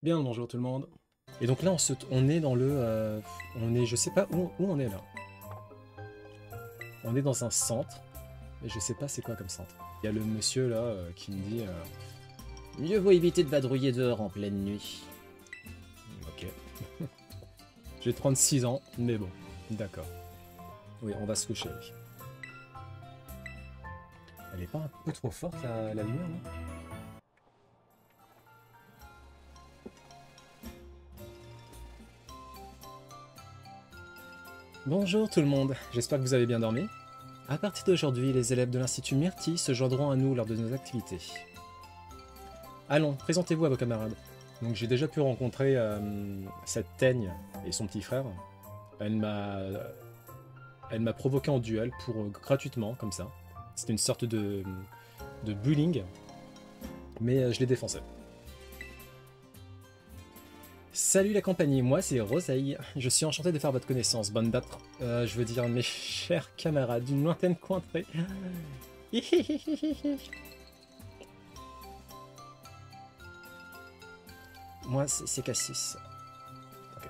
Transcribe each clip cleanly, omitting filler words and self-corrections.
Bien le bonjour tout le monde. Et donc là on est dans le... on est... Je sais pas où on est là. On est dans un centre. Mais je sais pas c'est quoi comme centre. Il y a le monsieur là qui me dit... Mieux vaut éviter de vadrouiller dehors en pleine nuit. Ok. J'ai 36 ans, mais bon. D'accord. Oui, on va se coucher, oui. Elle est pas un peu trop forte la lumière, non? Bonjour tout le monde, j'espère que vous avez bien dormi. À partir d'aujourd'hui, les élèves de l'Institut Myrtille se joindront à nous lors de nos activités. Allons, présentez-vous à vos camarades. Donc j'ai déjà pu rencontrer cette teigne et son petit frère. Elle m'a provoqué en duel pour gratuitement, comme ça. C'était une sorte de bullying, mais je l'ai défoncé. Salut la compagnie, moi c'est Roseille. Je suis enchanté de faire votre connaissance, bonne date. Je veux dire mes chers camarades d'une lointaine contrée. Moi c'est Cassis. Okay.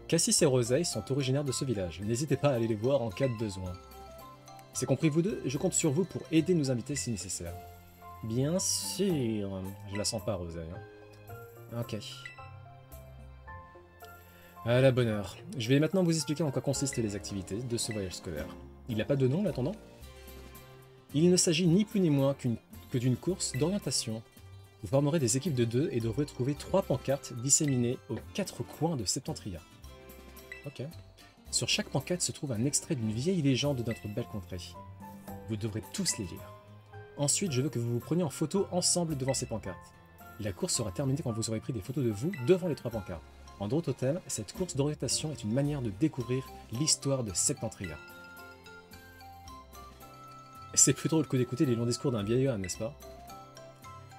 Cassis et Roseille sont originaires de ce village. N'hésitez pas à aller les voir en cas de besoin. C'est compris vous deux, je compte sur vous pour aider nos invités si nécessaire. Bien sûr. Je la sens pas Roseille. Hein. Ok. À la bonne heure. Je vais maintenant vous expliquer en quoi consistent les activités de ce voyage scolaire. Il n'a pas de nom, l'attendant. Il ne s'agit ni plus ni moins que d'une course d'orientation. Vous formerez des équipes de 2 et devrez trouver 3 pancartes disséminées aux 4 coins de Septentria. Ok. Sur chaque pancarte se trouve un extrait d'une vieille légende de notre belle contrée. Vous devrez tous les lire. Ensuite, je veux que vous vous preniez en photo ensemble devant ces pancartes. La course sera terminée quand vous aurez pris des photos de vous devant les 3 pancartes. En d'autres termes, cette course d'orientation est une manière de découvrir l'histoire de Septentria. C'est plus drôle que d'écouter les longs discours d'un vieil homme, n'est-ce pas?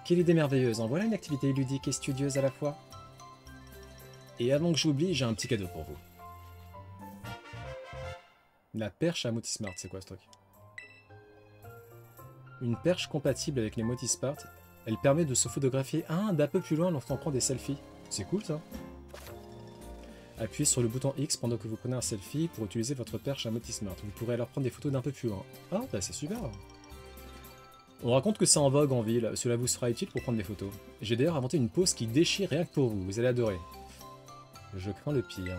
Quelle idée merveilleuse, en voilà une activité ludique et studieuse à la fois. Et avant que j'oublie, j'ai un petit cadeau pour vous. La perche à Motismart, c'est quoi ce truc? Une perche compatible avec les Motismart, elle permet de se photographier d'un peu plus loin lorsqu'on prend des selfies. C'est cool ça. Appuyez sur le bouton X pendant que vous prenez un selfie pour utiliser votre perche à Motismart. Vous pourrez alors prendre des photos d'un peu plus loin. Ah, bah c'est super. On raconte que c'est en vogue en ville, cela vous sera utile pour prendre des photos. J'ai d'ailleurs inventé une pose qui déchire rien que pour vous, vous allez adorer. Je crains le pire.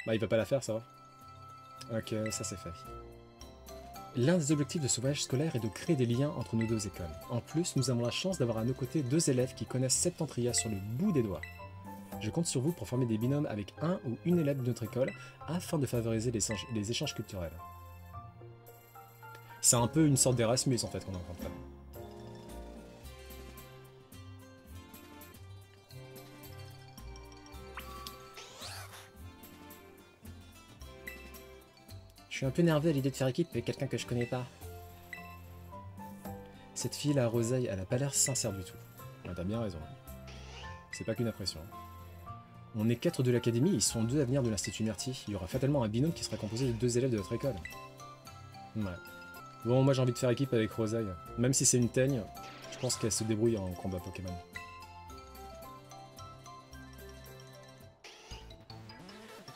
Bah il va pas la faire ça. Ok, ça c'est fait. L'un des objectifs de ce voyage scolaire est de créer des liens entre nos deux écoles. En plus, nous avons la chance d'avoir à nos côtés 2 élèves qui connaissent Septentria sur le bout des doigts. Je compte sur vous pour former des binômes avec un ou une élève de notre école afin de favoriser les échanges culturels. C'est un peu une sorte d'Erasmus en fait qu'on est en train de faire. Je suis un peu nerveux à l'idée de faire équipe avec quelqu'un que je connais pas. Cette fille là, Roseille, elle a pas l'air sincère du tout. Ah, t'as bien raison. C'est pas qu'une impression. On est 4 de l'académie, ils sont 2 à venir de l'Institut Myrtille. Il y aura fatalement un binôme qui sera composé de 2 élèves de notre école. Ouais. Bon, moi j'ai envie de faire équipe avec Roseille. Même si c'est une teigne, je pense qu'elle se débrouille en combat Pokémon.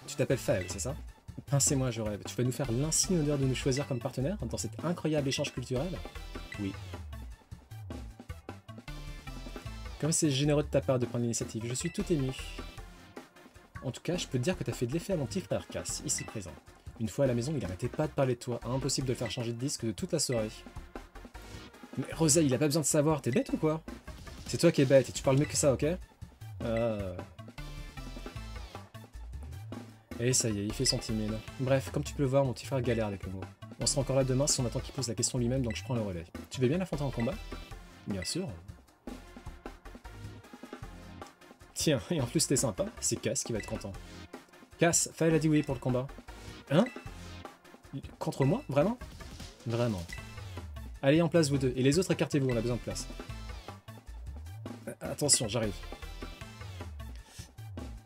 Tu t'appelles Faël, c'est ça? Pincez-moi, je rêve. Tu vas nous faire l'insigne honneur de nous choisir comme partenaire dans cet incroyable échange culturel? Oui. Comme c'est généreux de ta part de prendre l'initiative, je suis tout ému. En tout cas, je peux te dire que t'as fait de l'effet à mon petit frère Cass, ici présent. Une fois à la maison, il arrêtait pas de parler de toi, impossible de le faire changer de disque de toute la soirée. Mais Roseille, il a pas besoin de savoir, t'es bête ou quoi? C'est toi qui es bête et tu parles mieux que ça, ok? Et ça y est, il fait son timide. Bref, comme tu peux le voir, mon petit frère galère avec le mot. On sera encore là demain si on attend qu'il pose la question lui-même, donc je prends le relais. Tu veux bien l'affronter en combat? Bien sûr. Tiens, et en plus t'es sympa, c'est Cass qui va être content. Cass, Faël a dit oui pour le combat. Hein? Contre moi? Vraiment? Vraiment. Allez, en place vous deux. Et les autres, écartez-vous, on a besoin de place. Attention, j'arrive.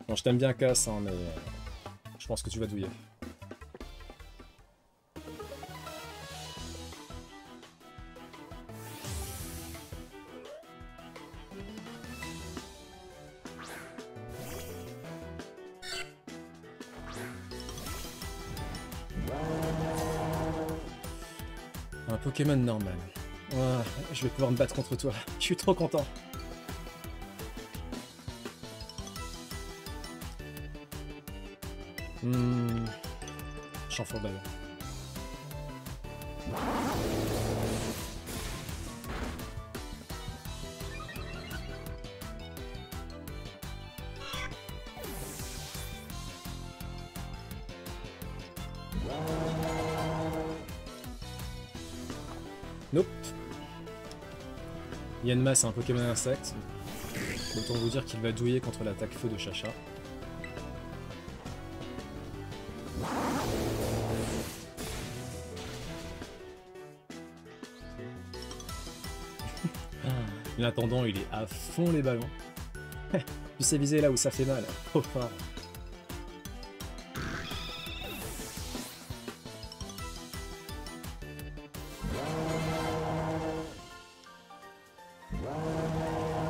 Bon, je t'aime bien, Cass, hein, mais... je pense que tu vas douiller. Un Pokémon normal. Ah, je vais pouvoir me battre contre toi. Je suis trop content. Champ fourbaire. Nope. Yanma, c'est un Pokémon insecte. Autant vous dire qu'il va douiller contre l'attaque feu de Chacha. L'intendant, il est à fond les ballons. Tu sais viser là où ça fait mal. Trop fort.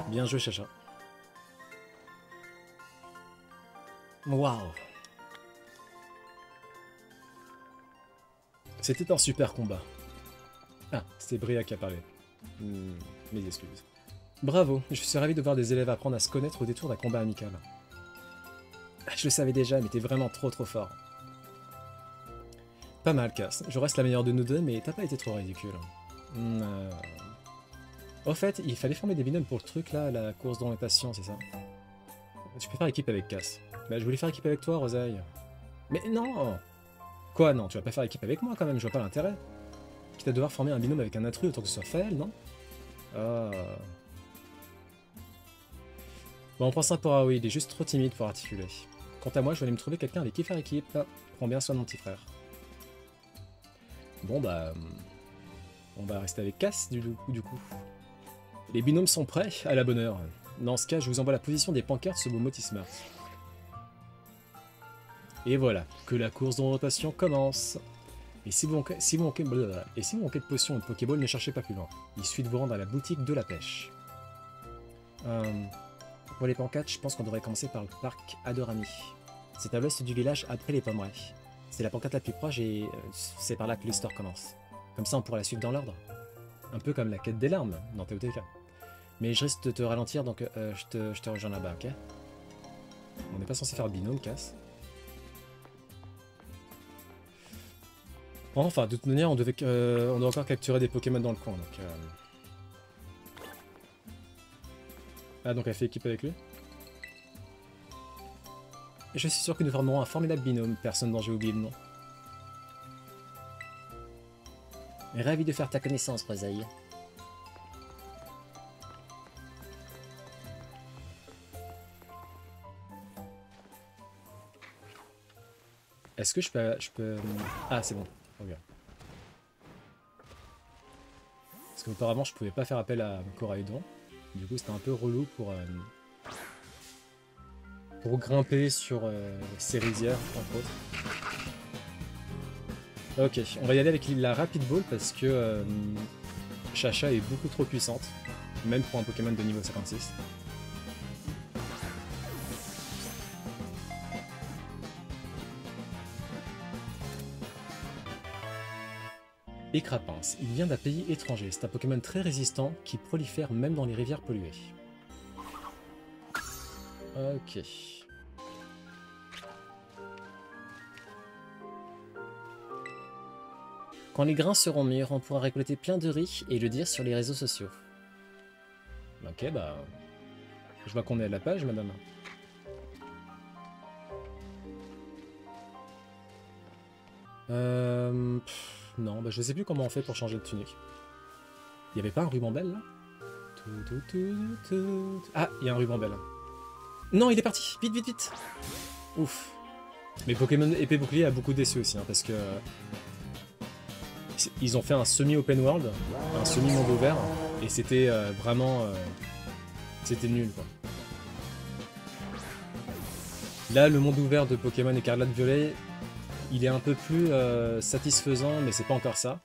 Bien joué, Chacha. Waouh. C'était un super combat. Ah, c'était Bria qui a parlé. Mes excuses. Bravo, je suis ravi de voir des élèves apprendre à se connaître au détour d'un combat amical. Je le savais déjà, mais t'es vraiment trop fort. Pas mal, Cass. Je reste la meilleure de nous deux, mais t'as pas été trop ridicule. Au fait, il fallait former des binômes pour le truc là, la course d'orientation, c'est ça? Tu peux faire équipe avec Cass. Bah, je voulais faire équipe avec toi, Rosaille. Mais non! Quoi, non? Tu vas pas faire équipe avec moi quand même, je vois pas l'intérêt. Quitte à devoir former un binôme avec un intrus autant que ce soit Faël, non? Ah. Bon, on prend ça pour Aoi, il est juste trop timide pour articuler. Quant à moi, je vais aller me trouver quelqu'un avec qui faire équipe. Ah, prends bien soin de mon petit frère. Bon bah... on va rester avec Cass du coup. Les binômes sont prêts, à la bonne heure. Dans ce cas, je vous envoie la position des pancartes sur vos motismeurs. Et voilà, que la course de rotation commence. Et si vous manquez de potions ou de Pokéball, ne cherchez pas plus loin. Il suffit de vous rendre à la boutique de la pêche. Pour les pancartes, je pense qu'on devrait commencer par le parc Adorami. C'est à l'ouest du village après les pommerais. C'est la pancarte la plus proche et c'est par là que l'histoire commence. Comme ça, on pourra la suivre dans l'ordre. Un peu comme la quête des larmes dans TOTK. Mais je risque de te ralentir, donc je te rejoins là-bas, ok? On n'est pas censé faire binôme, Cass. Enfin, de toute manière, on doit encore capturer des Pokémon dans le coin, donc... Ah, donc elle fait équipe avec lui? Je suis sûr que nous formerons un formidable binôme, personne dont j'ai oublié le nom. Ravi de faire ta connaissance, Rosaille. Est-ce que je peux... Ah, c'est bon. Okay. Parce qu'auparavant, je pouvais pas faire appel à Koraidon. Du coup, c'était un peu relou pour grimper sur ces rizières, entre autres. Ok, on va y aller avec la Rapid Ball parce que Chacha est beaucoup trop puissante, même pour un Pokémon de niveau 56. Écrapince, il vient d'un pays étranger. C'est un Pokémon très résistant qui prolifère même dans les rivières polluées. Ok. Quand les grains seront mûrs, on pourra récolter plein de riz et le dire sur les réseaux sociaux. Ok, bah... Je vois qu'on est à la page, madame. Non, bah je sais plus comment on fait pour changer de tunique. Il y avait pas un ruban belle, là? Ah, il y a un ruban belle. Non, il est parti! Vite, vite, vite! Ouf. Mais Pokémon épée bouclier a beaucoup déçu aussi, hein, parce que... ils ont fait un semi-open world, un semi-monde ouvert, et c'était vraiment... c'était nul, quoi. Là, le monde ouvert de Pokémon Écarlate Violet, il est un peu plus satisfaisant, mais c'est pas encore ça.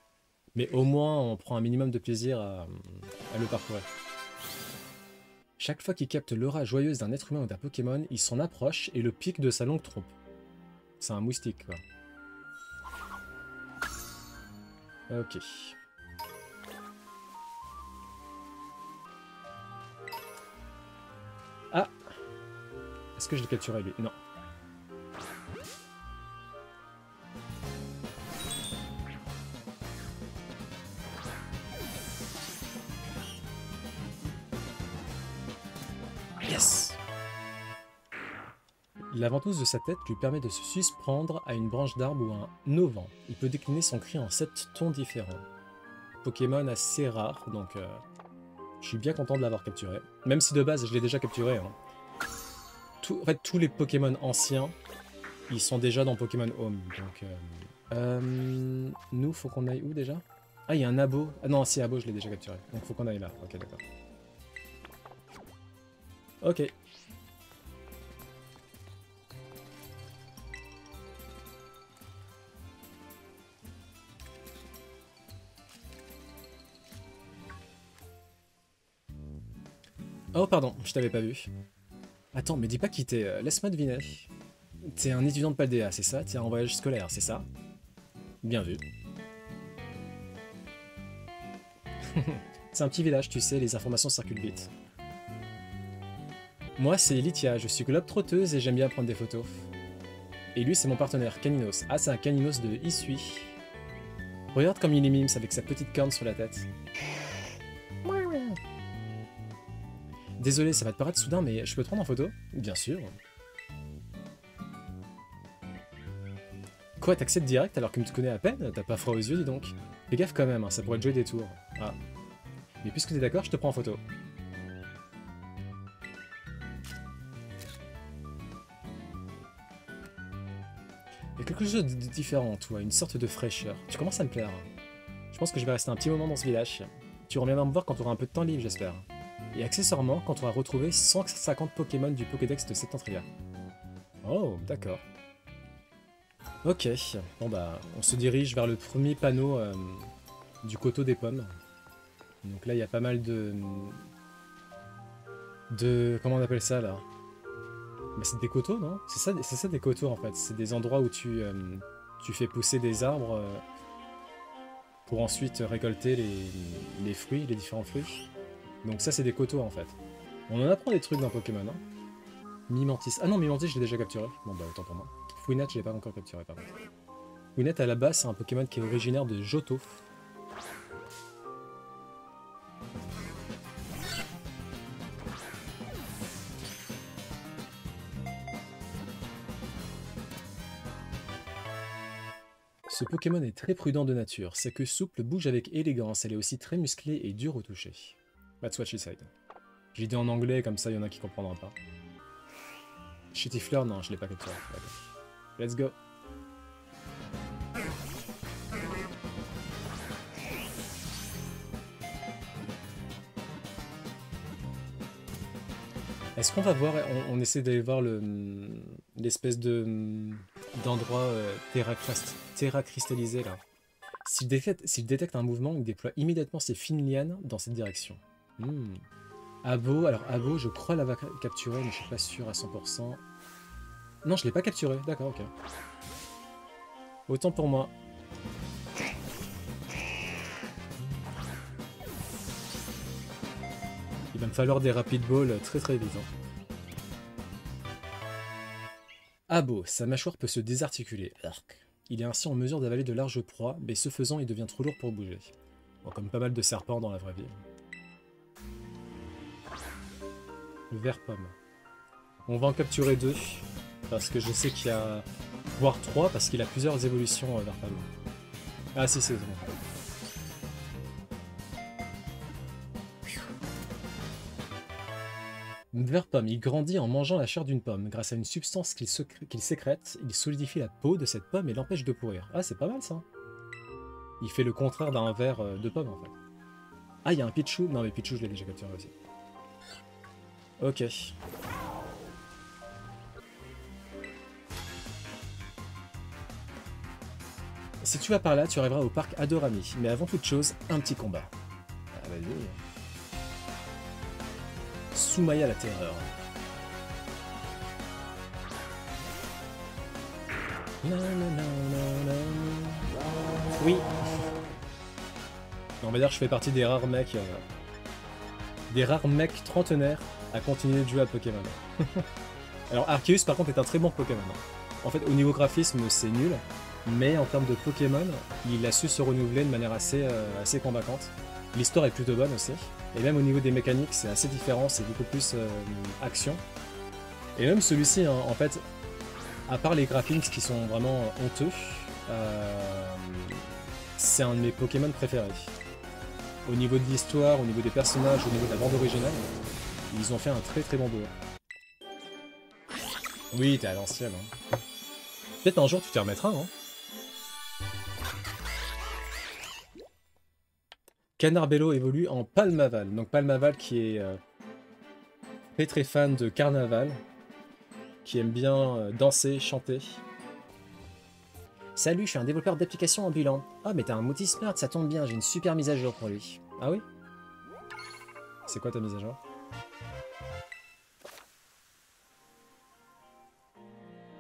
Mais au moins, on prend un minimum de plaisir à le parcourir. Chaque fois qu'il capte l'aura joyeuse d'un être humain ou d'un Pokémon, il s'en approche et le pique de sa longue trompe. C'est un moustique, quoi. Ok. Est-ce que je l'ai capturé lui? Non. Yes! La ventouse de sa tête lui permet de se suspendre à une branche d'arbre ou à un auvent. Il peut décliner son cri en 7 tons différents. Pokémon assez rare, donc je suis bien content de l'avoir capturé. Même si de base je l'ai déjà capturé. Hein. En fait, tous les Pokémon anciens, ils sont déjà dans Pokémon Home. Donc, nous, faut qu'on aille où déjà? Ah, il y a un abo. Ah non, si, abo, je l'ai déjà capturé. Donc faut qu'on aille là. Ok, d'accord. Ok. Oh pardon, je t'avais pas vu. Attends, mais dis pas qui t'es, laisse-moi deviner. T'es un étudiant de Paldea, c'est ça? T'es en voyage scolaire, c'est ça? Bien vu. C'est un petit village, tu sais, les informations circulent vite. Moi, c'est Lythia, je suis globe-trotteuse et j'aime bien prendre des photos. Et lui, c'est mon partenaire, Caninos. Ah, c'est un Caninos de Isui. Regarde comme il est mimes avec sa petite corne sur la tête. Désolé, ça va te paraître soudain, mais je peux te prendre en photo? Bien sûr. Quoi, t'acceptes direct alors que tu me connais à peine? T'as pas froid aux yeux, dis donc. Fais gaffe quand même, hein, ça pourrait te jouer des tours. Ah. Mais puisque t'es d'accord, je te prends en photo. Il y a quelque chose de différent, toi, une sorte de fraîcheur. Tu commences à me plaire. Je pense que je vais rester un petit moment dans ce village. Tu reviendras me voir quand tu auras un peu de temps libre, j'espère. Et accessoirement, quand on aura retrouvé 150 Pokémon du Pokédex de Septentria. Oh, d'accord. Ok, bon bah, on se dirige vers le premier panneau du coteau des pommes. Donc là, il y a pas mal de... Comment on appelle ça, là? Bah, c'est des coteaux, non? C'est ça des coteaux, en fait. C'est des endroits où tu fais pousser des arbres pour ensuite récolter les fruits, les différents fruits. Donc ça, c'est des coteaux, en fait. On en apprend des trucs dans Pokémon, hein. Mimantis. Ah non, Mimantis, je l'ai déjà capturé. Bon bah, autant pour moi. Fouinette, je l'ai pas encore capturé, par contre. Fouinette, à la base, c'est un Pokémon qui est originaire de Johto. Ce Pokémon est très prudent de nature. Sa queue souple bouge avec élégance. Elle est aussi très musclée et dure au toucher. That's what she said. J'ai dit en anglais, comme ça, il y en a qui comprendront pas. Chétifleur, non, je l'ai pas capturé. Let's go. Est-ce qu'on va voir, on essaie d'aller voir l'espèce d'endroit terra cristallisé là. S'il détecte un mouvement, il déploie immédiatement ses fines lianes dans cette direction. Abo, alors Abo, je crois l'avoir capturé, mais je suis pas sûr à 100%. Non, je l'ai pas capturé, d'accord, ok. Autant pour moi. Il va me falloir des rapid balls très très vite. Hein. Abo, sa mâchoire peut se désarticuler. Arc. Il est ainsi en mesure d'avaler de larges proies, mais ce faisant, il devient trop lourd pour bouger. Bon, comme pas mal de serpents dans la vraie vie. Le ver pomme. On va en capturer 2, parce que je sais qu'il y a... voire 3, parce qu'il a plusieurs évolutions vers pomme. Ah si, c'est bon. Ver pomme, il grandit en mangeant la chair d'une pomme. Grâce à une substance qu'il sécrète, il solidifie la peau de cette pomme et l'empêche de pourrir. Ah, c'est pas mal ça. Il fait le contraire d'un ver de pomme en fait. Ah, il y a un Pichu. Non, mais Pichu, je l'ai déjà capturé aussi. Ok. Si tu vas par là, tu arriveras au parc Adorami. Mais avant toute chose, un petit combat. Ah, vas-y. Soumaya la terreur. Oui. On va dire que je fais partie des rares mecs trentenaires à continuer de jouer à Pokémon. Alors Arceus par contre est un très bon Pokémon. En fait au niveau graphisme c'est nul, mais en termes de Pokémon, il a su se renouveler de manière assez convaincante. L'histoire est plutôt bonne aussi, et même au niveau des mécaniques c'est assez différent, c'est beaucoup plus action. Et même celui-ci en fait, à part les graphiques qui sont vraiment honteux, c'est un de mes Pokémon préférés. Au niveau de l'histoire, au niveau des personnages, au niveau de la bande originale, ils ont fait un très bon boulot. Oui, t'es à l'ancienne. Hein. Peut-être un jour tu t'y remettras. Hein. Canarbello évolue en Palmaval. Donc Palmaval qui est très fan de carnaval, qui aime bien danser, chanter. Salut, je suis un développeur d'applications ambulant. Ah, mais t'as un Moutis Smart, ça tombe bien, j'ai une super mise à jour pour lui. Ah oui? C'est quoi ta mise à jour?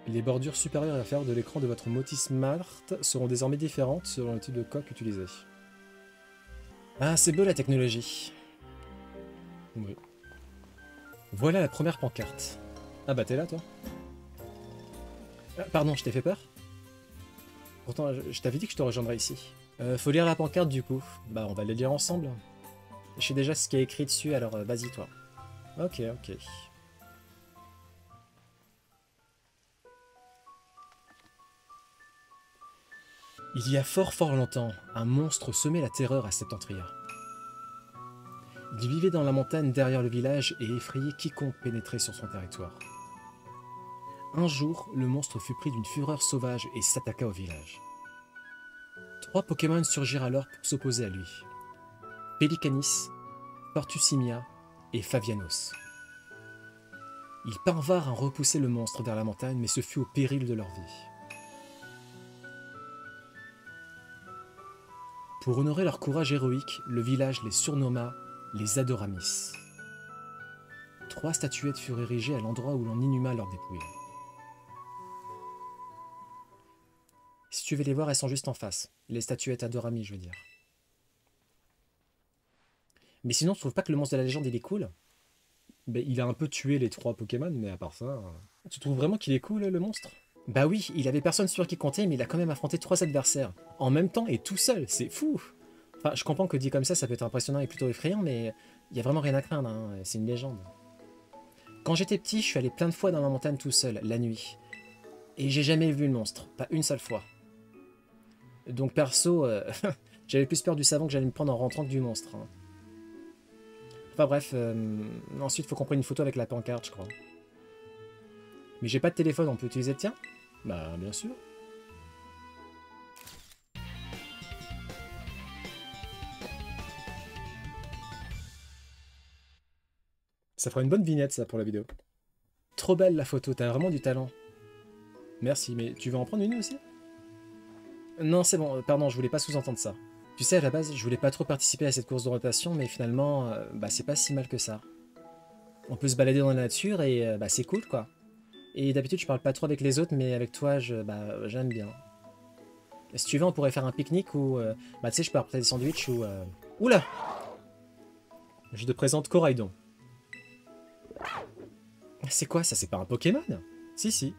Les bordures supérieures et inférieures de l'écran de votre Moutis Smart seront désormais différentes selon le type de coque utilisé. Ah, c'est beau la technologie. Oui. Voilà la première pancarte. Ah bah t'es là toi? Ah, pardon, je t'ai fait peur? Pourtant, je t'avais dit que je te rejoindrais ici. Faut lire la pancarte du coup. Bah, on va les lire ensemble. Je sais déjà ce qui est écrit dessus, alors vas-y toi. Ok. Il y a fort longtemps, un monstre semait la terreur à Septentria. Il vivait dans la montagne derrière le village et effrayait quiconque pénétrait sur son territoire. Un jour, le monstre fut pris d'une fureur sauvage et s'attaqua au village. 3 Pokémon surgirent alors pour s'opposer à lui. Pelicanis, Fortusimia et Favianos. Ils parvinrent à repousser le monstre vers la montagne, mais ce fut au péril de leur vie. Pour honorer leur courage héroïque, le village les surnomma les Adoramis. 3 statuettes furent érigées à l'endroit où l'on inhuma leurs dépouilles. Si tu veux les voir, elles sont juste en face. Les statuettes Adorami, je veux dire. Mais sinon, tu trouves pas que le monstre de la légende, il est cool? Ben, il a un peu tué les 3 Pokémon, mais à part ça... Tu trouves vraiment qu'il est cool, le monstre? Bah oui, il avait personne sur qui compter, mais il a quand même affronté 3 adversaires. En même temps et tout seul, c'est fou! Enfin, je comprends que dit comme ça peut être impressionnant et plutôt effrayant, mais il y a vraiment rien à craindre, hein. C'est une légende. Quand j'étais petit, je suis allé plein de fois dans la montagne tout seul, la nuit. Et j'ai jamais vu le monstre, pas une seule fois. Donc perso, j'avais plus peur du savon que j'allais me prendre en rentrant que du monstre. Hein. Enfin bref, ensuite faut qu'on prenne une photo avec la pancarte, je crois. Mais j'ai pas de téléphone, on peut utiliser le tien? Bah bien sûr. Ça fera une bonne vignette ça pour la vidéo. Trop belle la photo, t'as vraiment du talent. Merci, mais tu veux en prendre une aussi? Non, c'est bon, pardon, je voulais pas sous-entendre ça. Tu sais, à la base, je voulais pas trop participer à cette course de rotation, mais finalement, bah c'est pas si mal que ça. On peut se balader dans la nature et bah c'est cool, quoi. Et d'habitude, je parle pas trop avec les autres, mais avec toi, j'aime bien. Si tu veux, on pourrait faire un pique-nique ou... bah tu sais, je peux apporter des sandwichs ou... Oula! Je te présente Coraidon. C'est quoi ça? C'est pas un Pokémon? Si,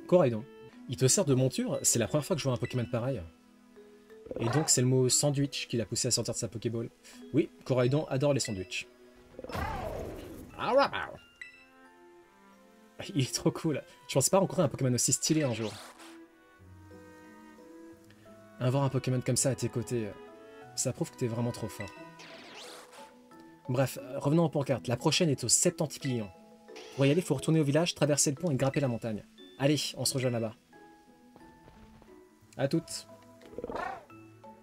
Coraidon. Il te sert de monture? C'est la première fois que je vois un Pokémon pareil. Et donc c'est le mot sandwich qui l'a poussé à sortir de sa Pokéball. Oui, Coraidon adore les sandwichs. Il est trop cool. Je pensais pas rencontrer un Pokémon aussi stylé un jour. Avoir un Pokémon comme ça à tes côtés, ça prouve que t'es vraiment trop fort. Bref, revenons aux pancartes. La prochaine est au Septentipillon. Pour y aller, faut retourner au village, traverser le pont et grimper la montagne. Allez, on se rejoint là-bas. À toutes.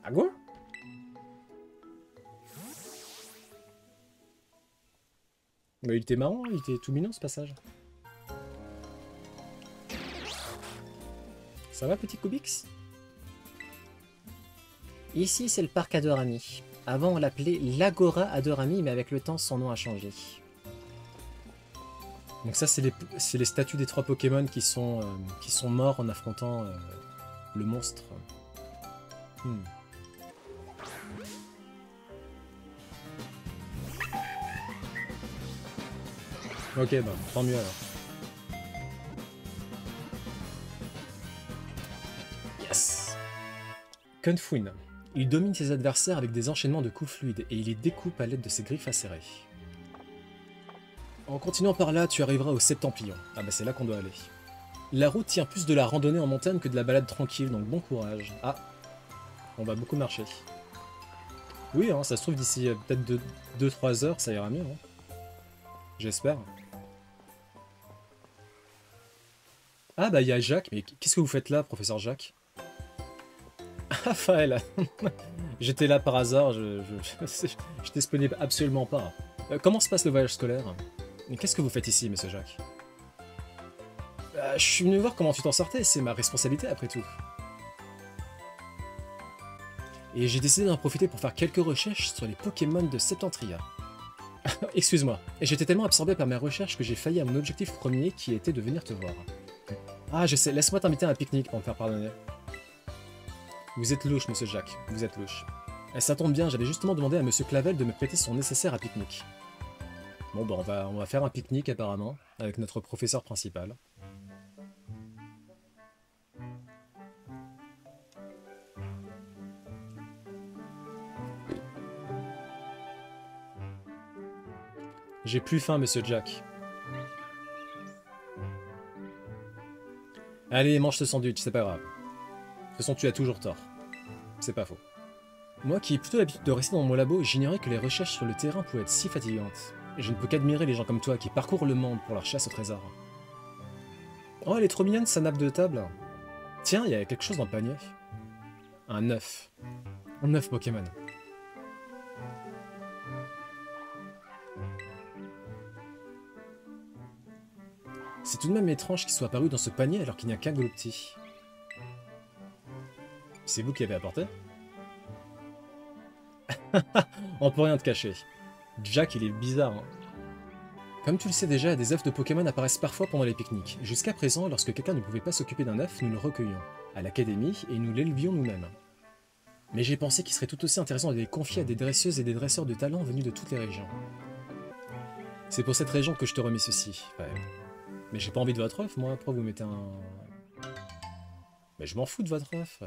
À quoi? Mais il était marrant, il était tout mignon ce passage. Ça va, petit Kubix? Ici, c'est le parc Adorami. Avant, on l'appelait l'Agora Adorami, mais avec le temps, son nom a changé. Donc ça, c'est les statues des 3 Pokémon qui sont morts en affrontant le monstre. Ok, bah, tant mieux alors. Kunfuin. Il domine ses adversaires avec des enchaînements de coups fluides et il les découpe à l'aide de ses griffes acérées. En continuant par là, tu arriveras au Septemplion. Ah bah c'est là qu'on doit aller. La route tient plus de la randonnée en montagne que de la balade tranquille, donc bon courage. Ah, on va beaucoup marcher. Oui, hein, ça se trouve d'ici peut-être 2-3 heures, ça ira mieux. Hein. J'espère. Ah bah il y a Jacques, mais qu'est-ce que vous faites là, professeur Jacques? Raphaël. J'étais là par hasard, je t'ai spawné absolument pas. Comment se passe le voyage scolaire? Mais qu'est-ce que vous faites ici, monsieur Jacques? Je suis venu voir comment tu t'en sortais, c'est ma responsabilité après tout. Et j'ai décidé d'en profiter pour faire quelques recherches sur les Pokémon de Septentria. Excuse-moi, et j'étais tellement absorbé par mes recherches que j'ai failli à mon objectif premier qui était de venir te voir. Ah, je sais, laisse-moi t'inviter à un pique-nique pour me faire pardonner. Vous êtes louche, monsieur Jacques, vous êtes louche. Et ça tombe bien, j'avais justement demandé à monsieur Clavel de me prêter son nécessaire à pique-nique. Bon, bah on va faire un pique-nique apparemment, avec notre professeur principal. J'ai plus faim, monsieur Jack. Allez, mange ce sandwich, c'est pas grave. De toute façon, tu as toujours tort. C'est pas faux. Moi qui ai plutôt l'habitude de rester dans mon labo, j'ignorais que les recherches sur le terrain pouvaient être si fatigantes. Et je ne peux qu'admirer les gens comme toi qui parcourent le monde pour leur chasse au trésor. Oh, elle est trop mignonne, sa nappe de table. Tiens, il y a quelque chose dans le panier. Un œuf. Un œuf Pokémon. C'est tout de même étrange qu'il soit apparu dans ce panier alors qu'il n'y a qu'un Gloupti. C'est vous qui l'avez apporté? On peut rien te cacher. Jack, il est bizarre. Hein. Comme tu le sais déjà, des œufs de Pokémon apparaissent parfois pendant les pique-niques. Jusqu'à présent, lorsque quelqu'un ne pouvait pas s'occuper d'un œuf, nous le recueillions à l'académie et nous l'élevions nous-mêmes. Mais j'ai pensé qu'il serait tout aussi intéressant de les confier à des dresseuses et des dresseurs de talent venus de toutes les régions. C'est pour cette région que je te remets ceci. Ouais. Mais j'ai pas envie de votre œuf, moi. Après, vous mettez un... Mais je m'en fous de votre œuf.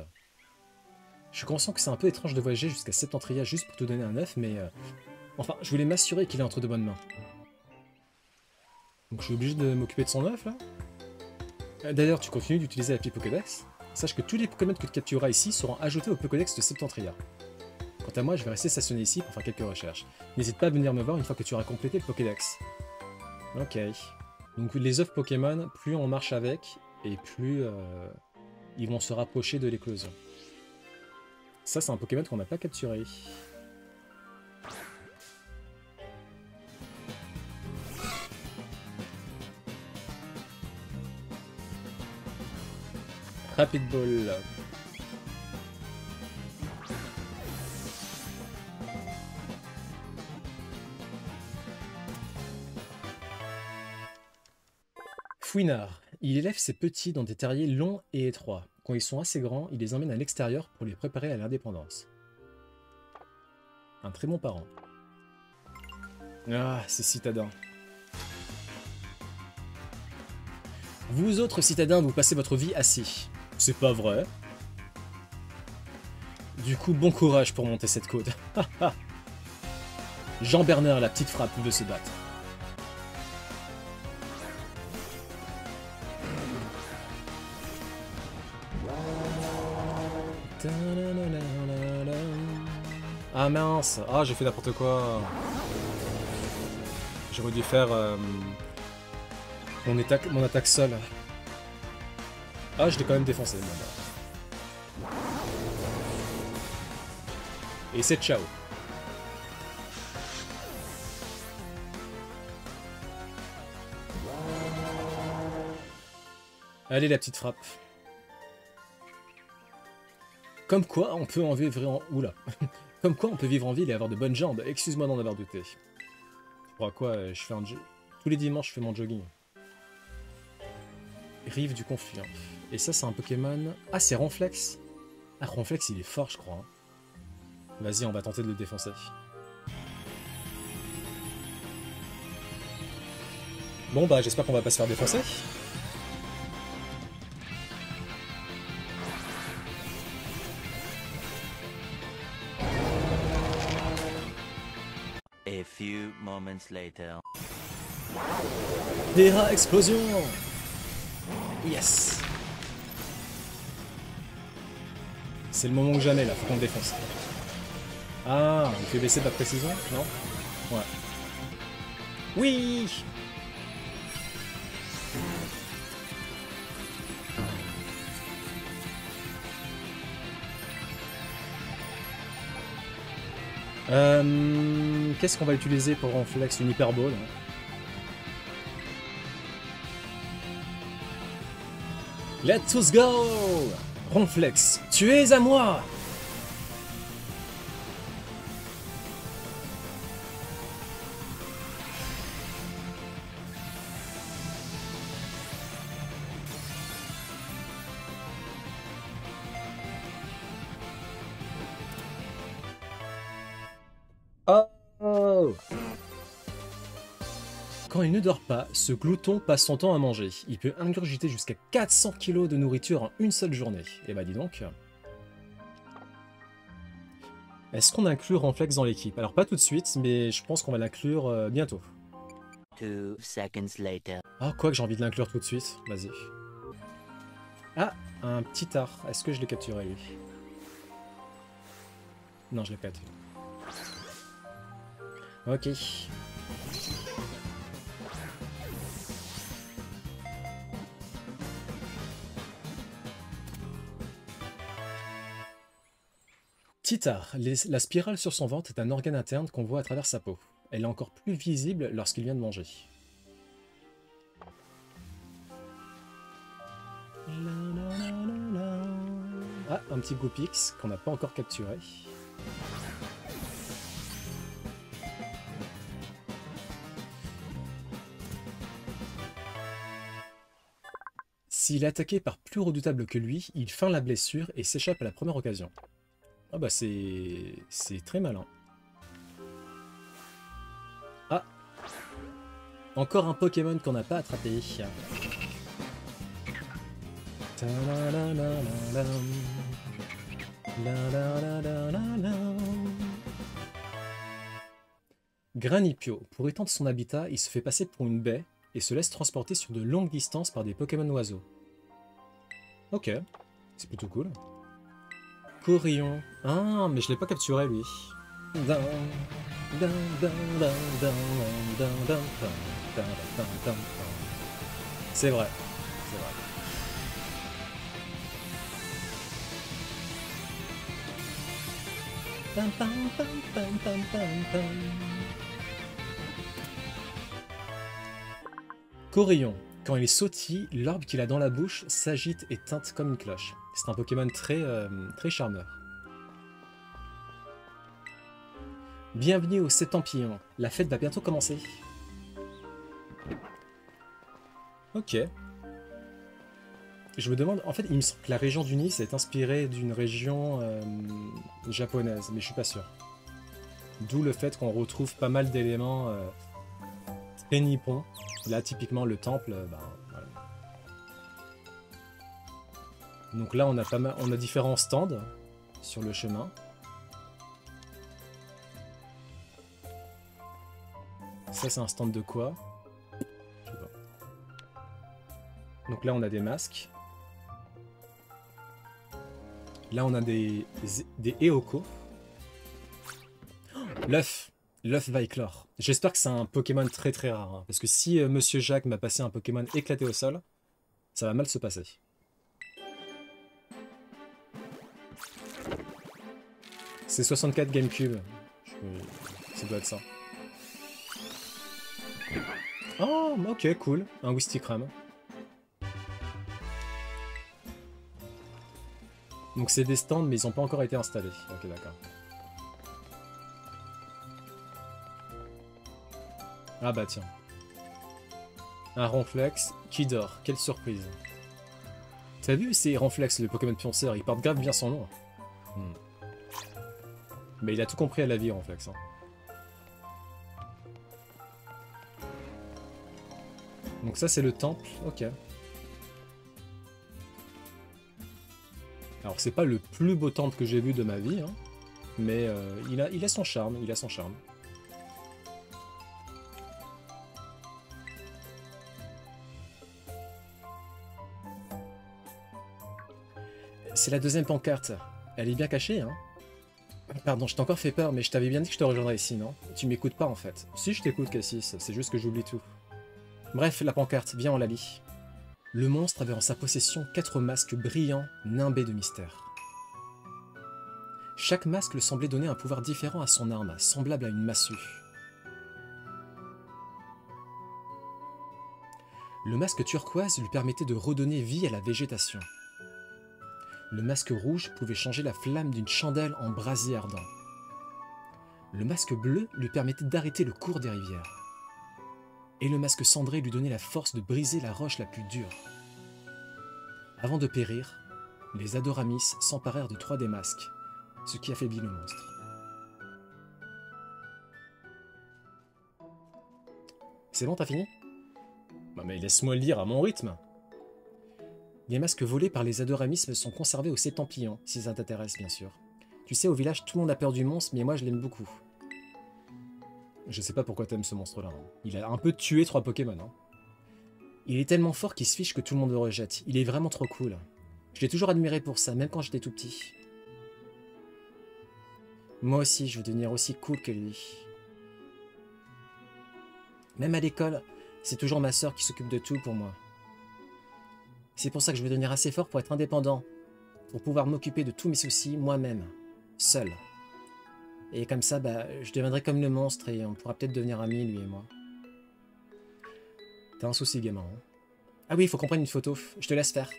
Je suis conscient que c'est un peu étrange de voyager jusqu'à Septentria juste pour te donner un œuf, mais... Enfin, je voulais m'assurer qu'il est entre de bonnes mains. Donc je suis obligé de m'occuper de son œuf, là? D'ailleurs, tu continues d'utiliser l'appli Pokédex. Sache que tous les Pokémon que tu captureras ici seront ajoutés au Pokédex de Septentria. Quant à moi, je vais rester stationné ici pour faire quelques recherches. N'hésite pas à venir me voir une fois que tu auras complété le Pokédex. Ok. Donc les œufs Pokémon, plus on marche avec, et plus ils vont se rapprocher de l'éclosion. Ça, c'est un Pokémon qu'on n'a pas capturé. Rapid Ball. Fouinard. Il élève ses petits dans des terriers longs et étroits. Quand ils sont assez grands, il les emmène à l'extérieur pour les préparer à l'indépendance. Un très bon parent. Ah, ces citadins. Vous autres citadins, vous passez votre vie assis. C'est pas vrai. Du coup, bon courage pour monter cette côte. Jean-Bernard, la petite frappe, veut se battre. Ah mince, ah j'ai fait n'importe quoi. J'aurais dû faire mon attaque seule. Ah, je l'ai quand même défoncé. Et c'est ciao. Allez la petite frappe. Comme quoi on peut en vivre en... Oula. Comme quoi on peut vivre en ville et avoir de bonnes jambes. Excuse-moi d'en avoir douté. Pour quoi je fais un tous les dimanches je fais mon jogging. Rive du Confluent. Et ça c'est un Pokémon... Ah c'est Ronflex. Ah Ronflex il est fort je crois. Vas-y on va tenter de le défoncer. Bon bah j'espère qu'on va pas se faire défoncer. moments later. Terra explosion. Yes. C'est le moment que jamais là, faut qu'on le défonce. Ah, on fait baisser ta précision? Non? Ouais. Oui! Qu'est-ce qu'on va utiliser pour Ronflex? Une hyperbole? Let's us go! Ronflex, tu es à moi! Oh! Quand il ne dort pas, ce glouton passe son temps à manger. Il peut ingurgiter jusqu'à 400 kg de nourriture en une seule journée. Eh bah dis donc. Est-ce qu'on inclut Ronflex dans l'équipe? Alors pas tout de suite, mais je pense qu'on va l'inclure bientôt. 2 seconds later. Ah, quoi que j'ai envie de l'inclure tout de suite. Vas-y. Ah, un petit art. Est-ce que je l'ai capturé lui? Non, je l'ai pas capturé. Ok. Titar, la spirale sur son ventre est un organe interne qu'on voit à travers sa peau. Elle est encore plus visible lorsqu'il vient de manger. Ah, un petit Goopix qu'on n'a pas encore capturé. S'il est attaqué par plus redoutable que lui, il feint la blessure et s'échappe à la première occasion. Ah bah c'est très malin. Ah, encore un Pokémon qu'on n'a pas attrapé. Granipio, pour étendre son habitat, il se fait passer pour une baie et se laisse transporter sur de longues distances par des Pokémon oiseaux. Ok, c'est plutôt cool. Corion. Ah, mais je l'ai pas capturé lui. C'est vrai, c'est vrai. Corion. Quand il sautille, l'orbe qu'il a dans la bouche s'agite et teinte comme une cloche. C'est un Pokémon très charmeur. Bienvenue au Septempion. La fête va bientôt commencer. Ok. Je me demande, en fait, il me semble que la région du Nice est inspirée d'une région japonaise, mais je suis pas sûr. D'où le fait qu'on retrouve pas mal d'éléments très nippons. Là, typiquement, le temple, ben, voilà. Donc là, on a différents stands sur le chemin. Ça, c'est un stand de quoi? Je sais pas. Donc là, on a des masques. Là, on a des Eoko. Oh, l'œuf! L'œuf va éclore. J'espère que c'est un Pokémon très rare. Hein, parce que si Monsieur Jacques m'a passé un Pokémon éclaté au sol, ça va mal se passer. C'est 64 GameCube. Ça doit être ça. Oh, ok, cool. Un Wistikram. Donc c'est des stands, mais ils n'ont pas encore été installés. Ok, d'accord. Ah bah tiens. Un Ronflex qui dort. Quelle surprise. T'as vu, c'est Ronflex, le Pokémon pionceur. Il porte grave bien son nom. Mais il a tout compris à la vie, Ronflex. Hein. Donc ça, c'est le temple. Ok. Alors, c'est pas le plus beau temple que j'ai vu de ma vie. Hein, mais il a son charme. Il a son charme. C'est la deuxième pancarte. Elle est bien cachée, hein. Pardon, je t'ai encore fait peur, mais je t'avais bien dit que je te rejoindrais ici, non? Tu m'écoutes pas, en fait. Si, je t'écoute, Cassis, c'est juste que j'oublie tout. Bref, la pancarte, viens, on la lit. Le monstre avait en sa possession 4 masques brillants, nimbés de mystère. Chaque masque le semblait donner un pouvoir différent à son arme, semblable à une massue. Le masque turquoise lui permettait de redonner vie à la végétation. Le masque rouge pouvait changer la flamme d'une chandelle en brasier ardent. Le masque bleu lui permettait d'arrêter le cours des rivières. Et le masque cendré lui donnait la force de briser la roche la plus dure. Avant de périr, les Adoramis s'emparèrent de 3 des masques, ce qui affaiblit le monstre. C'est bon, t'as fini? Bah mais laisse-moi le lire à mon rythme. Les masques volés par les Adoramismes sont conservés au Septemplion, si ça t'intéresse bien sûr. Tu sais, au village, tout le monde a peur du monstre, mais moi je l'aime beaucoup. Je sais pas pourquoi t'aimes ce monstre-là. Hein. Il a un peu tué 3 Pokémon. Hein. Il est tellement fort qu'il se fiche que tout le monde le rejette. Il est vraiment trop cool. Je l'ai toujours admiré pour ça, même quand j'étais tout petit. Moi aussi, je veux devenir aussi cool que lui. Même à l'école, c'est toujours ma sœur qui s'occupe de tout pour moi. C'est pour ça que je veux devenir assez fort pour être indépendant, pour pouvoir m'occuper de tous mes soucis moi-même, seul. Et comme ça, bah, je deviendrai comme le monstre et on pourra peut-être devenir amis, lui et moi. T'as un souci, gamin. Hein? Ah oui, il faut qu'on prenne une photo. Je te laisse faire.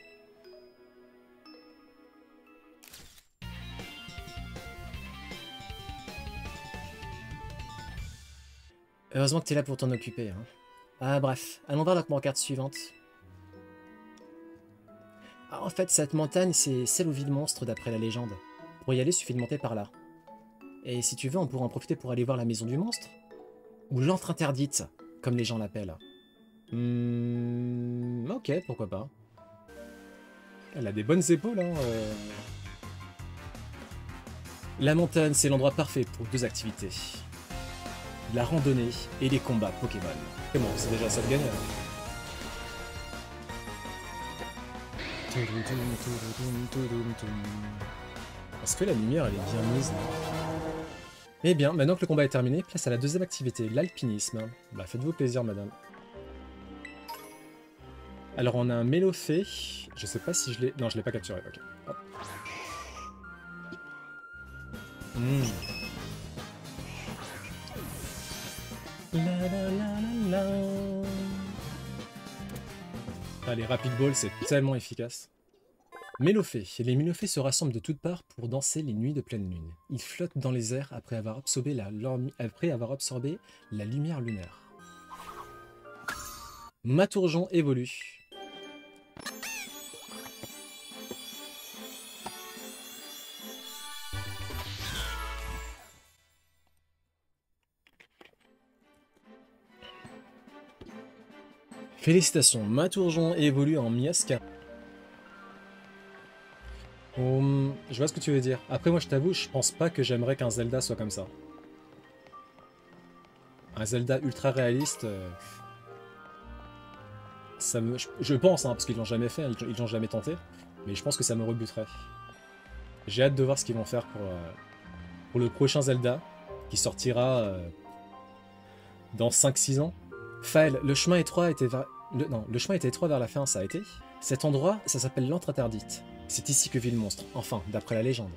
Heureusement que t'es là pour t'en occuper. Hein. Ah bref, allons voir la pancarte suivante. Ah, en fait, cette montagne, c'est celle au vide monstre d'après la légende. Pour y aller, il suffit de monter par là. Et si tu veux, on pourra en profiter pour aller voir la maison du monstre. Ou l'antre interdite, comme les gens l'appellent. Ok, pourquoi pas. Elle a des bonnes épaules, hein. La montagne, c'est l'endroit parfait pour 2 activités. La randonnée et les combats Pokémon. Et bon, c'est déjà ça de gagner. Est-ce que la lumière, elle est bien mise là? Eh bien, maintenant que le combat est terminé, place à la deuxième activité, l'alpinisme. Bah, faites-vous plaisir, madame. Alors, on a un Mélofée. Je sais pas si je l'ai... Non, je l'ai pas capturé, ok. Hop. La la la la la. Allez, Rapid Ball, c'est tellement efficace. Mélofée. Les Mélofées se rassemblent de toutes parts pour danser les nuits de pleine lune. Ils flottent dans les airs après avoir absorbé la lumière lunaire. Matourjon évolue. Félicitations, Matourjon évolue en Miasca. Je vois ce que tu veux dire. Après, moi, je t'avoue, je pense pas que j'aimerais qu'un Zelda soit comme ça. Un Zelda ultra réaliste... ça me... Je pense, hein, parce qu'ils l'ont jamais fait, ils l'ont jamais tenté, mais je pense que ça me rebuterait. J'ai hâte de voir ce qu'ils vont faire pour le prochain Zelda, qui sortira dans 5-6 ans. Faël, le chemin étroit était le chemin était étroit vers la fin, ça a été. Cet endroit, ça s'appelle l'antre interdite. C'est ici que vit le monstre, enfin, d'après la légende.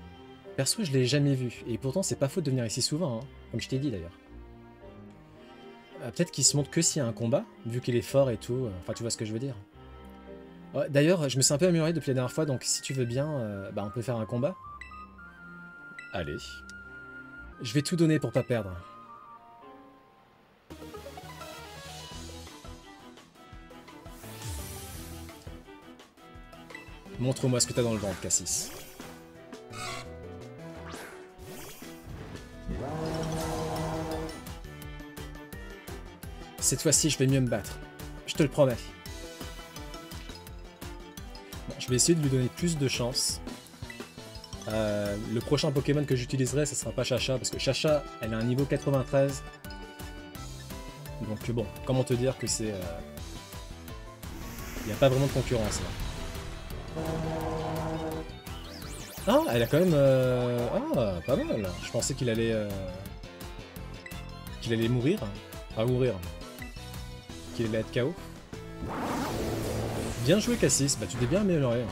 Perso, je l'ai jamais vu, et pourtant c'est pas faute de venir ici souvent, hein, comme je t'ai dit d'ailleurs. Peut-être qu'il se montre que s'il y a un combat, vu qu'il est fort et tout, enfin tu vois ce que je veux dire. Ouais, d'ailleurs, je me suis un peu amélioré depuis la dernière fois, donc si tu veux bien, bah, on peut faire un combat. Allez. Je vais tout donner pour pas perdre. Montre-moi ce que t'as dans le ventre, Cassis. Cette fois-ci, je vais mieux me battre. Je te le promets. Bon, je vais essayer de lui donner plus de chance. Le prochain Pokémon que j'utiliserai, ce sera pas Chacha, parce que Chacha, elle a un niveau 93. Donc bon, comment te dire que c'est... Il n'y a pas vraiment de concurrence là. Ah, elle a quand même... Ah, pas mal. Je pensais qu'il allait mourir. Pas mourir. Qu'il allait être KO. Bien joué, Cassis. Bah, tu t'es bien amélioré. Hein.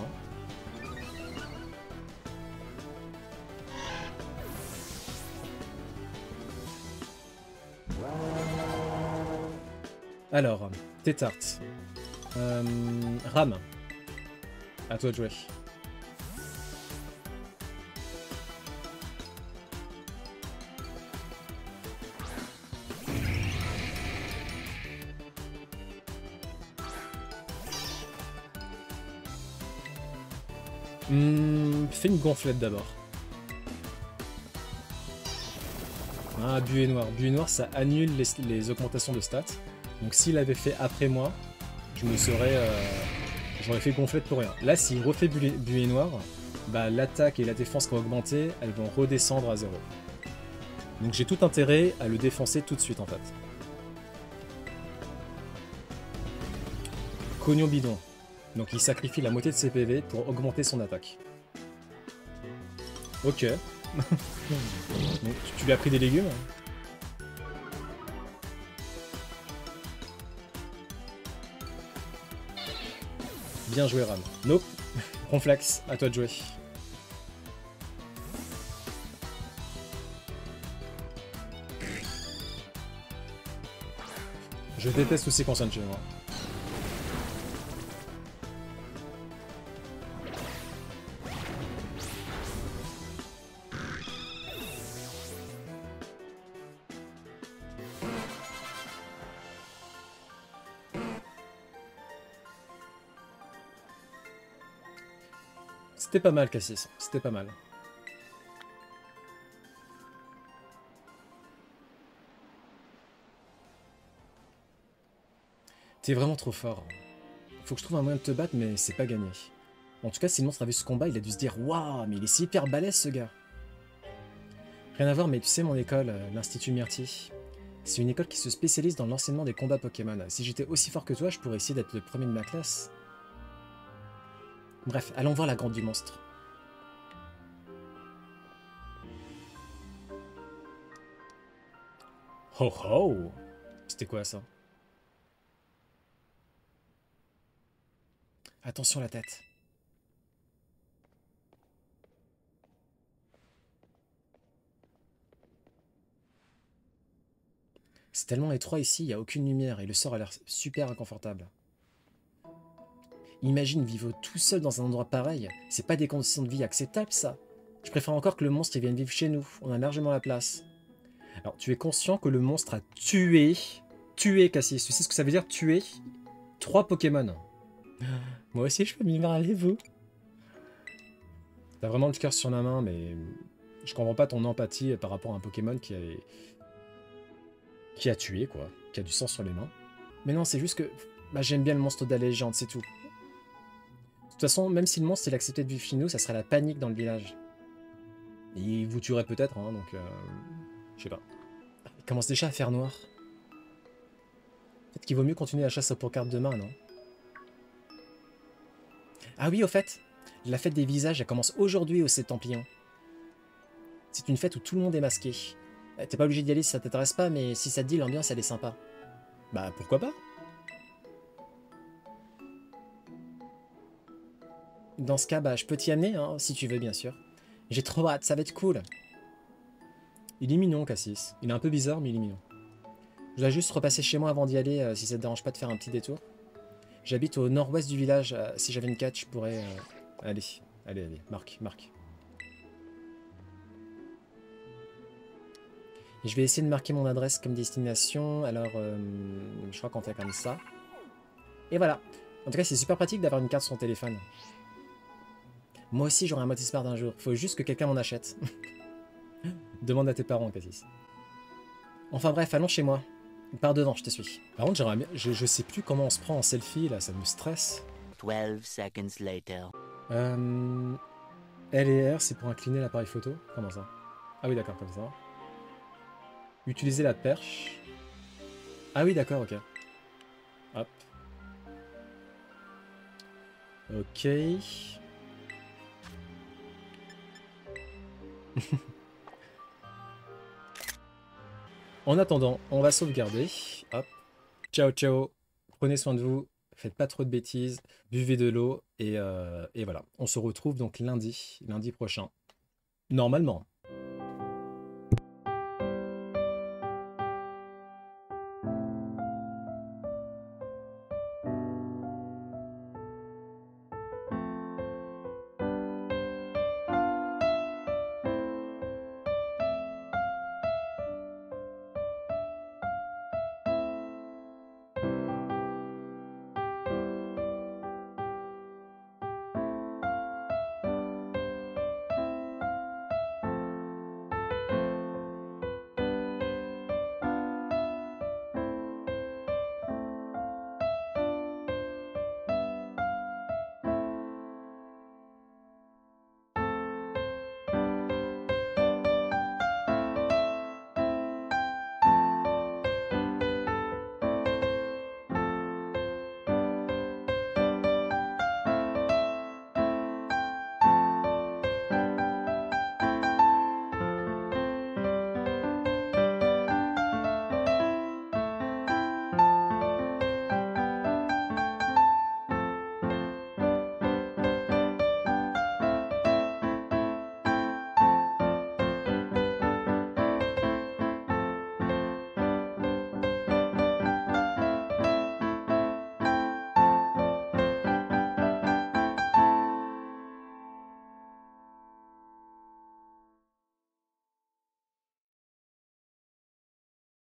Alors, Tétart. Ram. À toi de jouer. Fais une gonflette d'abord. Ah, buée noire. Buée noire, ça annule les augmentations de stats. Donc s'il avait fait après moi, je me serais... j'aurais fait gonflette pour rien. Là, s'il refait buée noire, bah, l'attaque et la défense qui ont augmenté, elles vont redescendre à 0. Donc j'ai tout intérêt à le défoncer tout de suite en fait. Cognon bidon. Donc il sacrifie la moitié de ses PV pour augmenter son attaque. Ok. Donc, tu lui as pris des légumes? Bien joué Ram. Nope. Ronflax, à toi de jouer. Je déteste tous ces consonnes chez moi. C'était pas mal, Cassis. C'était pas mal. T'es vraiment trop fort. Faut que je trouve un moyen de te battre, mais c'est pas gagné. En tout cas, si le monstre a vu ce combat, il a dû se dire « Waouh, mais il est si hyper balèze, ce gars !» Rien à voir, mais tu sais, mon école, l'Institut Myrtille, c'est une école qui se spécialise dans l'enseignement des combats Pokémon. Si j'étais aussi fort que toi, je pourrais essayer d'être le premier de ma classe. Bref, allons voir la grande du monstre. Ho ho! C'était quoi ça? Attention à la tête. C'est tellement étroit ici, il n'y a aucune lumière et le sort a l'air super inconfortable. Imagine vivre tout seul dans un endroit pareil, c'est pas des conditions de vie acceptables ça. Je préfère encore que le monstre vienne vivre chez nous, on a largement la place. Alors tu es conscient que le monstre a tué Cassis, tu sais ce que ça veut dire tuer 3 Pokémon. Moi aussi je peux m'y voir avec vous. T'as vraiment le cœur sur la main mais je comprends pas ton empathie par rapport à un Pokémon qui a tué quoi, qui a du sang sur les mains. Mais non c'est juste que bah, j'aime bien le monstre de la légende, c'est tout. De toute façon, même si le monstre il acceptait de vivre chez nous, ça serait la panique dans le village. Et il vous tuerait peut-être, hein, donc... je sais pas. Il commence déjà à faire noir. Peut-être qu'il vaut mieux continuer la chasse aux pancartes demain, non? Ah oui, au fait, la fête des visages, elle commence aujourd'hui au 7 Templion. C'est une fête où tout le monde est masqué. T'es pas obligé d'y aller si ça t'intéresse pas, mais si ça te dit, l'ambiance elle est sympa. Bah pourquoi pas? Dans ce cas, bah, je peux t'y amener, hein, si tu veux, bien sûr. J'ai trop hâte, ça va être cool. Il est mignon, Cassis. Il est un peu bizarre, mais il est mignon. Je dois juste repasser chez moi avant d'y aller, si ça te dérange pas de faire un petit détour. J'habite au nord-ouest du village. Si j'avais une quête, je pourrais... Allez, marque. Et je vais essayer de marquer mon adresse comme destination. Alors, je crois qu'on fait comme ça. Et voilà. En tout cas, c'est super pratique d'avoir une carte sur son téléphone. Moi aussi, j'aurai un Motismart d'un jour. Faut juste que quelqu'un m'en achète. Demande à tes parents, Cassis. Enfin bref, allons chez moi. Par devant, je te suis. Par contre, j'aimerais bien... Je sais plus comment on se prend en selfie, là, ça me stresse. 12 seconds later. L et R, c'est pour incliner l'appareil photo? Comment ça? Ah oui, d'accord, comme ça. Utiliser la perche. Ah oui, d'accord, ok. Hop. Ok. En attendant, on va sauvegarder. Hop. Ciao, ciao. Prenez soin de vous. Faites pas trop de bêtises. Buvez de l'eau. Et voilà. On se retrouve donc lundi prochain. Normalement.